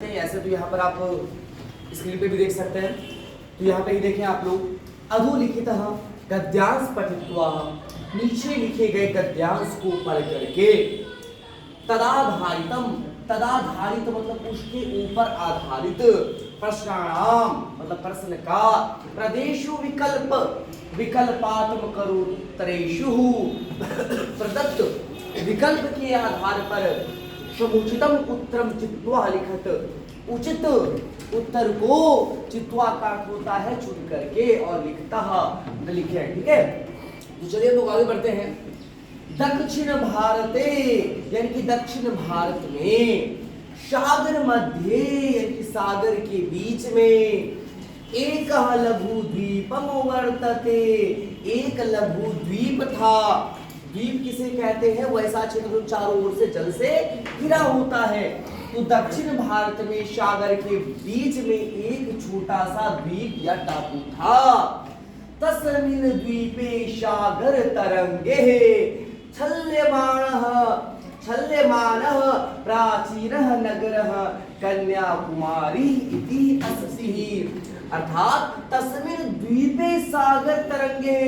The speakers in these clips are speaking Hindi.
ऐसे तो यहाँ पर आप स्क्रीन पे भी देख सकते हैं। तो यहाँ पे ही देखें आप लोग, अधोलिखित गद्यांश पठित्वा, नीचे लिखे गए गद्यांश को पढ़ करके, तदाधारितम, तदाधारित मतलब उसके ऊपर आधारित, प्रश्नानाम मतलब प्रश्न का, प्रदेशु विकल्प विकल्पात्म करोत्तरेषु, प्रदत्त विकल्प के आधार पर समुचितम उत्तरम चित्वा लिखत, उचित उत्तर को चित्वा का अर्थ होता है चुन करके और लिखता लिखे। ठीक है, तो चलिए लोग आगे बढ़ते हैं। दक्षिण भारते यानी कि दक्षिण भारत में, सागर मध्य यानी कि सागर के बीच में, एक लघु द्वीपम वर्तते, एक लघु द्वीप था। द्वीप किसे कहते हैं? वैसा क्षेत्र जो चारों ओर से जल से घिरा होता है। तो दक्षिण भारत में सागर के बीच में एक छोटा सा द्वीप या टापू था। तस्मिन् द्वीपे सागर तरंगे छल्यमानः प्राचीनः नगरः कन्याकुमारी इति अस्ति। अर्थात तस्मिन् द्वीपे सागर तरंगे,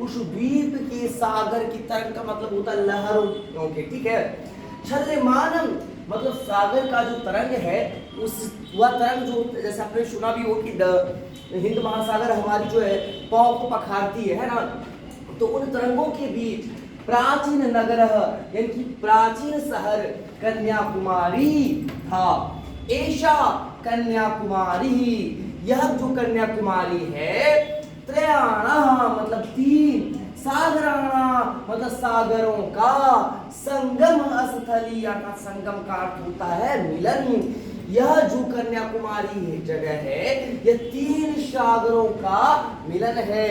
उस द्वीप के सागर की तरंग का मतलब होता है लहरों के। ठीक है, छल्यमानम मतलब सागर का जो तरंग है, उस वह तरंग जो जैसे आपने सुना भी हो कि हिंद महासागर हमारी जो है पांव को पखारती है ना, तो उन तरंगों के बीच प्राचीन नगर यानी कि प्राचीन शहर कन्याकुमारी था। ऐसा कन्याकुमारी, यह जो कन्याकुमारी है, त्रयाणा मतलब तीन, सागराणा मतलब सागरों का, संगम स्थली अर्थात संगम का अर्थ होता है मिलन। यह जो कन्याकुमारी जगह है, यह तीन सागरों का मिलन है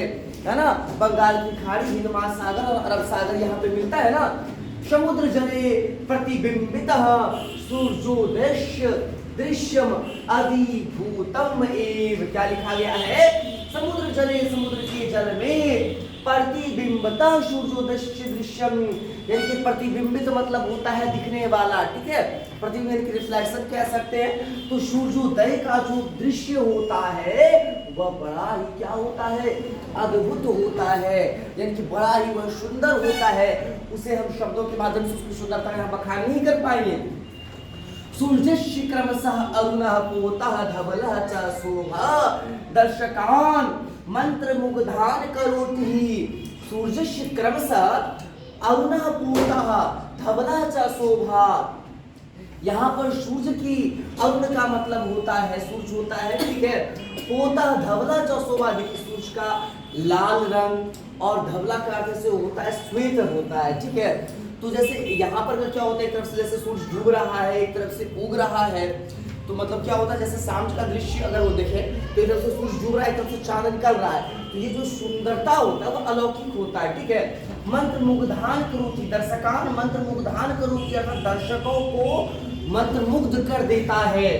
ना। बंगाल की खाड़ी, हिंद महासागर और अरब सागर यहाँ पे मिलता है ना। समुद्र जले प्रतिबिंबित सूर्योदय दृश्यम अधिभूतम एव, क्या लिखा गया है? समुद्र जले, समुद्र के जल में, प्रतिबिंबता सूर्योदय दृश्यम यानी कि प्रतिबिंबित मतलब होता है दिखने वाला। ठीक है, प्रतिबिंब की रिफ्लेक्शन कह सकते हैं। तो सूर्योदय का जो दृश्य होता है वह बड़ा ही क्या होता है? अद्भुत होता है, यानी कि बड़ा ही वह सुंदर होता है। उसे हम शब्दों के माध्यम से उसकी सुंदरता का बखान नहीं कर पाएंगे। सूर्यस्य क्रमशः अरुणः पोतः धवलः च शोभा दर्शकान् मंत्रमुग्धान् करोति। सूर्यस्य क्रमशः अरुणः पोतः धवलः च शोभा, यहाँ पर सूर्य की, अरुण का मतलब होता है सूर्य होता है। ठीक है, पोता धवला च शोभा, देखिए सूर्य का लाल रंग और धवला का अर्थ से होता है श्वेत होता है। ठीक है, तो जैसे यहाँ पर क्या होता है, एक तरफ से जैसे सूर्य डूब रहा है, एक तरफ से उग रहा है, तो मतलब क्या होता है, जैसे शाम का दृश्य अगर वो देखे तो एक तरफ से सूर्य डूब रहा है, एक तरफ से चांद निकल रहा है, तो ये जो सुंदरता होता है वो अलौकिक होता है। ठीक है, मंत्र मुग्धान करोति, दर्शकान मंत्र मुग्धान करोति अर्थात दर्शकों को मंत्रमुग्ध कर देता है।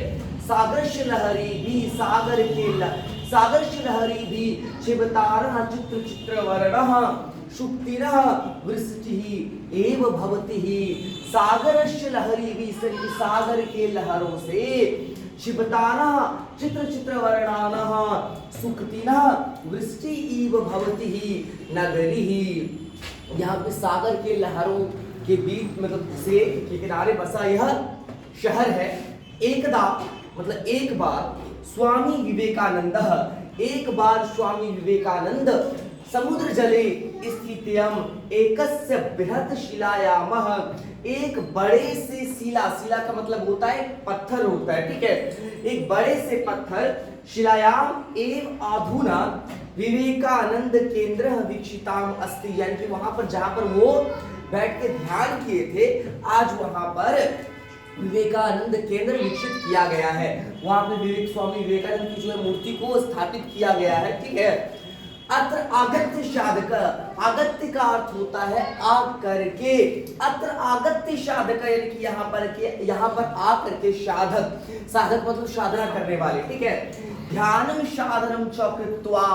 सागरस्य लहरी भी, सागरस्य लहरी भी, शिवतारः चित्र चित्रवर्णः शुक्तिरः वृष्टिः एव भवतिः। सागरस्य लहरी भी, सागर के लहरों से, शिवतारः चित्र चित्रवर्णानः शुक्तिनः वृष्टि एव भवतिः नगरिः। यहाँ पे सागर के लहरों के बीच मतलब से के किनारे बसा यह शहर है। एकदा मतलब एक बार, स्वामी विवेकानंद, एक बार स्वामी विवेकानंद समुद्र जले स्थित्यम एकस्य बृहत् शिलायामः, एक बड़े से शिला, शिला का मतलब होता है पत्थर होता है। ठीक है, एक बड़े से पत्थर, शिलायाम एवं अधुना विवेकानंद केंद्र वीक्षिताम अस्ति, यानी कि वहां पर जहां पर वो बैठ के ध्यान किए थे, आज वहां पर विवेकानंद केंद्र विकसित किया गया है। वहां पे स्वामी विवेकानंद की जो है मूर्ति को स्थापित किया गया है। ठीक है, अत्र आगत्य साधक, आगत्य का अर्थ होता है आ करके, अत्र आगत्य साधक यानी कि यहाँ पर आ करके साधक, साधक मतलब साधना करने वाले। ठीक है, ध्यानम साधनम च कृत्वा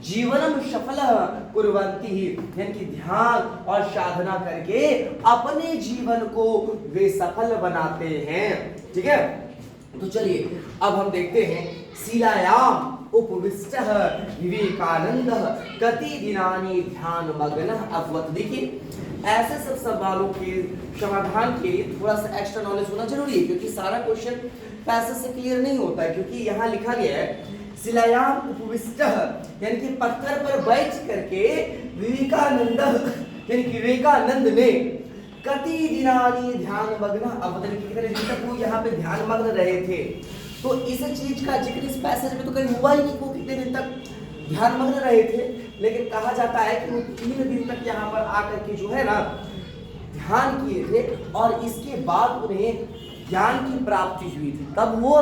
जीवनम सफलः कुर्वन्ति, यानी कि ध्यान और साधना करके अपने जीवन को वे सफल बनाते हैं। ठीक है, तो चलिए अब हम देखते हैं शिलायाम उपविष्टः विवेकानंदः कति दिनानि ध्यान मग्नः अभवत्। देखिए ऐसे सब सवालों के समाधान के लिए थोड़ा सा एक्स्ट्रा नॉलेज होना जरूरी है, क्योंकि सारा क्वेश्चन पैसे से क्लियर नहीं होता है। क्योंकि यहाँ लिखा गया है शिलायाम उपविष्टः, यानी कि पत्थर पर बैठ करके विवेकानंद यानी कि विवेकानंद ने कति दिनानि ध्यान मग्न अवतरण, कितने दिन तक वो यहाँ पे ध्यान मग्न रहे थे। तो इस चीज का जिक्र इस पैसेज में तो कहीं हुआ ही नहीं, वो कितने दिन तक ध्यान मग्न रहे थे, लेकिन कहा जाता है कि वो 3 दिन तक यहाँ पर आकर के जो है ना ध्यान किए थे और इसके बाद उन्हें ज्ञान की प्राप्ति हुई थी। तब वो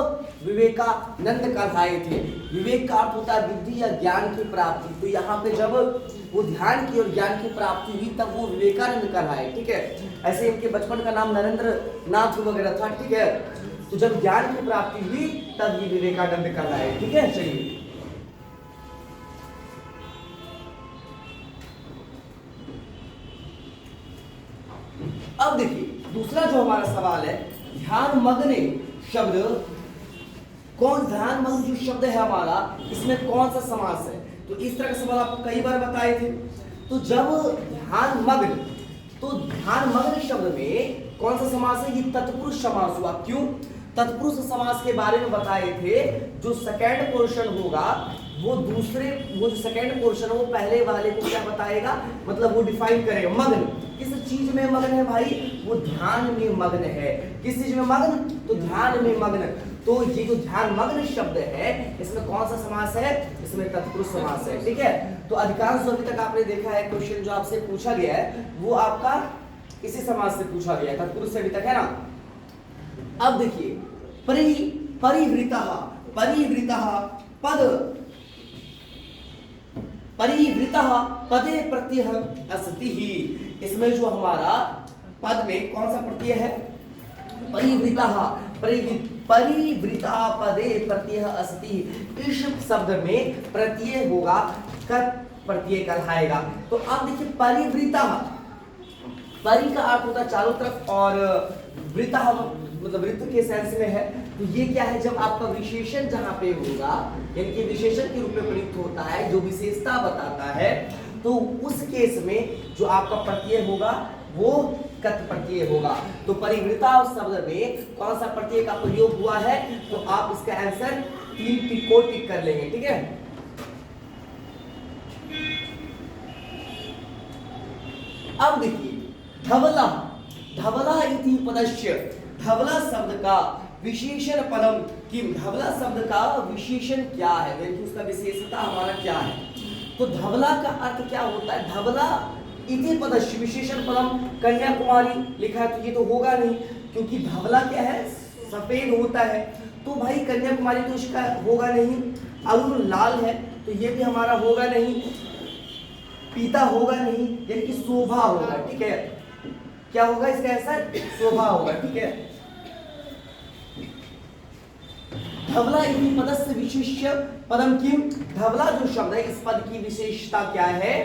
विवेकानंद कहलाए थे। विवेक का अर्थ होता है बुद्धि या ज्ञान की प्राप्ति। तो यहाँ पे जब वो ध्यान की और ज्ञान की प्राप्ति हुई तब वो विवेकानंद कहलाए, ठीक है। ऐसे इनके बचपन का नाम नरेंद्र नाथ वगैरह था, ठीक है। तो जब ज्ञान की प्राप्ति हुई तब ये विवेकानंद कहलाए, ठीक है। चलिए अब देखिए दूसरा जो हमारा सवाल है, ध्यान मग्न शब्द कौन, ध्यान मग्न जो शब्द है हमारा इसमें कौन सा समास है। तो इस तरह का सवाल आपको कई बार बताए थे। तो जब ध्यान मग्न, तो ध्यान मग्न शब्द में कौन सा समास है, ये तत्पुरुष समास हुआ। क्यों? तत्पुरुष समास के बारे में बताए थे। जो सेकंड पोर्शन होगा वो दूसरे, वो जो सेकंड पोर्शन है वो पहले वाले को क्या बताएगा, मतलब वो डिफाइन करेगा। मग्न किस चीज में मग्न है भाई, वो ध्यान में मग्न है। किस चीज में मग्न, तो ध्यान में मग्न। तो ये जो ध्यान मग्न शब्द है इसमें कौन सा समास है, इसमें तत्पुरुष समास है, ठीक है। तो अधिकांश अभी तक आपने देखा है क्वेश्चन जो आपसे पूछा गया है वो आपका इसी समास से पूछा गया है, तत्पुरुष से अभी तक, है ना। अब देखिए परिवृतः, परिवृतः पद, परिवृतः पदे प्रत्यय अस्ति ही। इसमें जो हमारा पद में कौन सा प्रत्यय है, परिवृतः, परिवृता पदे प्रत्यय अस्ति। इस शब्द में प्रत्यय होगा, कत प्रत्यय कहलाएगा। तो अब देखिए परिवृता, परि का अर्थ होता है चारों तरफ और वृता मतलब वृत्त के सेंस में है। तो ये क्या है, जब आपका विशेषण जहां पे होगा यानी कि विशेषण के रूप में प्रयुक्त होता है, जो विशेषता बताता है, तो उस केस में जो आपका प्रत्यय होगा वो कत प्रत्यय होगा। तो परिवृता शब्द में कौन सा प्रत्यय का प्रयोग हुआ है, तो आप इसका आंसर 3 टिक को टिक कर लेंगे, ठीक है। अब देखिए धवला, धवला इति पदस्य, धवला शब्द का विशेषण पदम किम, धवला शब्द का विशेषण क्या है, यानी उसका विशेषता हमारा क्या है। तो धवला का अर्थ क्या होता है, धवला इति पदस्य विशेषण पदम कन्याकुमारी लिखा है, तो ये तो होगा नहीं, क्योंकि धवला क्या है, सफेद होता है। तो भाई कन्याकुमारी तो इसका होगा नहीं। अरुण लाल है तो ये भी हमारा होगा नहीं। पीता होगा नहीं, यानी कि शोभा होगा, ठीक है। क्या होगा इसका आंसर, शोभा होगा, ठीक है। धवला इति पदस्य विशेष्य पदम किम, धवला जो शब्द है इस पद की विशेषता क्या है,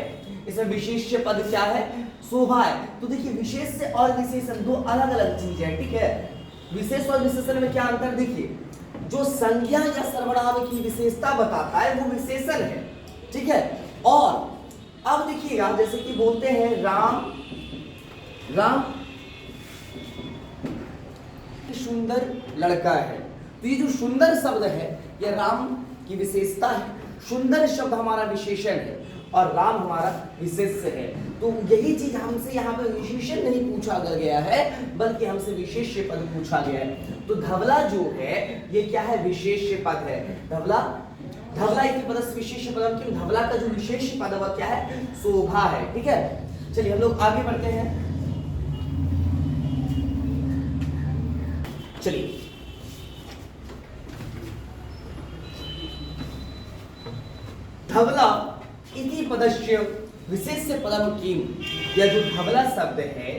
इसमें विशेष्य पद क्या है, शोभा है। तो देखिए विशेष से और विशेषण दो अलग अलग चीज है, ठीक है। विशेष और विशेषण में क्या अंतर, देखिए जो संज्ञा या सर्वनाम की विशेषता बताता है वो विशेषण है, ठीक है। और अब देखिएगा जैसे कि बोलते हैं राम, राम सुंदर लड़का है, तो ये जो सुंदर शब्द है ये राम की विशेषता है। सुंदर शब्द हमारा विशेषण है और राम हमारा विशेष्य है। तो यही चीज हमसे यहाँ पे विशेषण नहीं पूछा गया है बल्कि हमसे विशेष्य पद पूछा गया है। तो धवला जो है ये क्या है, विशेष्य पद है। धवला, धवला इति पदस्य विशेष्य पदम किम, धवला का जो विशेष पद वह क्या है, शोभा है, ठीक है। चलिए हम लोग आगे बढ़ते हैं। चलिए धवला इति पदस्य विशेष्य पदम किम, यह जो धवला शब्द है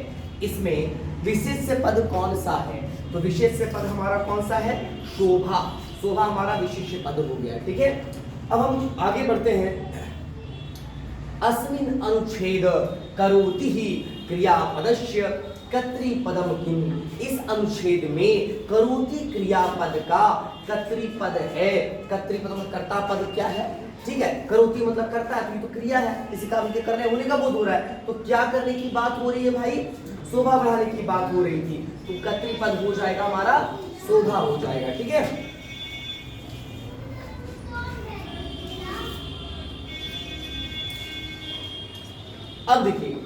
इसमें विशेष्य पद कौन सा है, तो विशेष्य पद हमारा कौन सा है, शोभा। शोभा हमारा विशेष्य पद हो गया, ठीक है। अब हम आगे बढ़ते हैं। अस्मिन् अनुच्छेद करोति ही क्रियापदस्य कर्तृपदम किम। इस अनुच्छेद में करोति क्रियापद का कर्तृपद है। कर्तृपद मतलब कर्ता पद क्या है, ठीक है। करोति मतलब करता है, तो ये तो क्रिया है, किसी काम के करने होने का बोध हो रहा है। तो क्या करने की बात हो रही है भाई, शोभा बढ़ाने की बात हो रही थी। तो कर्तृपद हो जाएगा हमारा शोभा हो जाएगा, ठीक है। अब देखिए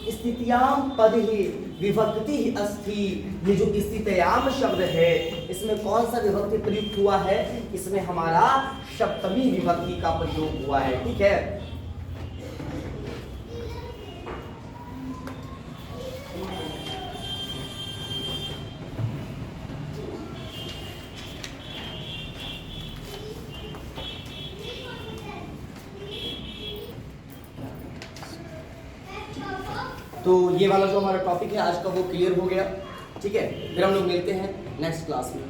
स्थितियाम पद ही विभक्ति अस्थि। ये जो स्थितयाम शब्द है इसमें कौन सा विभक्ति प्रयुक्त हुआ है, इसमें हमारा सप्तमी विभक्ति का प्रयोग हुआ है, ठीक है। तो ये वाला जो हमारा टॉपिक है आज का वो क्लियर हो गया, ठीक है। फिर हम लोग मिलते हैं नेक्स्ट क्लास में।